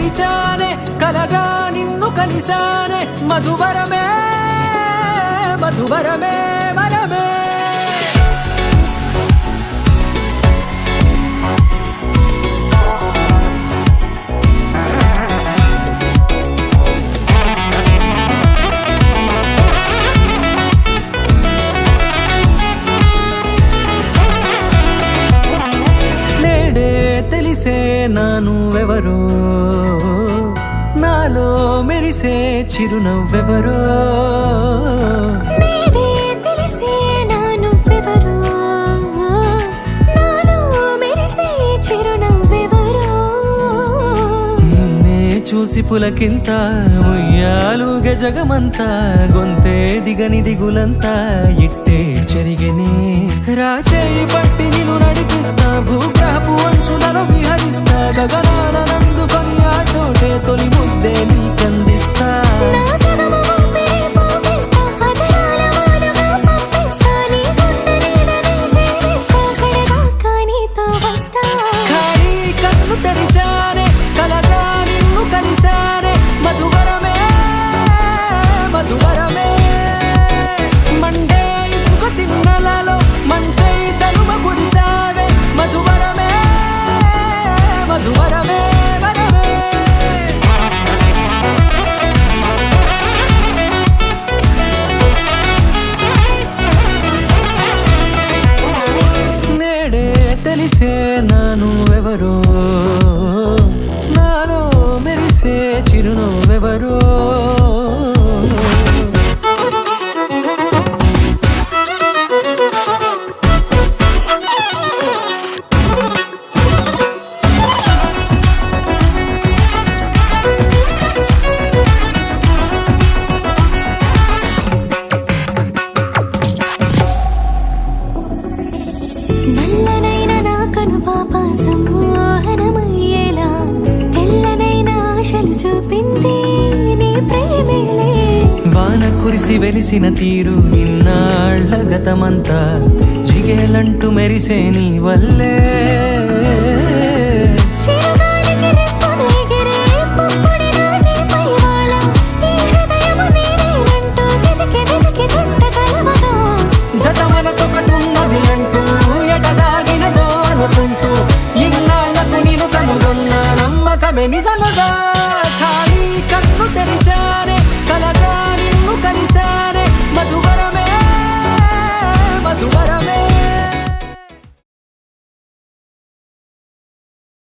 తెరిచానే కలగా నిన్ను కలిసానే మధువరమే మధువరమే వరమే తెలిసే నానువెవరో నాలో మెరిసే చిరునవ్వెవరో నేడే తెలిసే నానువెవరో నాలో మెరిసే చిరునవ్వెవరో నిన్నే చూసి పులకింత ఉయ్యాలుగే జగమంతా గొంతే దిగని దిగులంతా ఇట్టే చెరిగెనే రాచేయి పట్టి నిన్ను నడిపిస్తా భూగ్రహపు అంచులలో విహరిస్తా గగనాల నందుకొని ఆ చోటే తొలి ముద్దే నీకందిస్తా నా సగము ఊపిరి పోగేస్తా అధరాల వాలుగా పంపిస్తా నీ గుండె నీడనే చేరిస్తా కడదాకా నీతో వస్తా ఖాళీ కన్ను తెరిచానే కలగా నిన్ను కలిసానే మధువరమే మధువరమే మండే ఇసుక తిన్నలలో మంచై చలువ కురిసావే మధువరమే మధువరమే వరమే నేడే తెలిసే నానువెవరో నాలో మెరిసే చిరునవ్వెవరో నల్లనైన నా కనుపాప సమ్మోహనమయ్యేలా తెల్లనైన ఆశలు చూపింది నీ ప్రేమేలే వాన కురిసి వెలిసిన తీరు ఇన్నాళ్ల గతమంతా జిగేలంటూ మెరిసే నీ వల్లే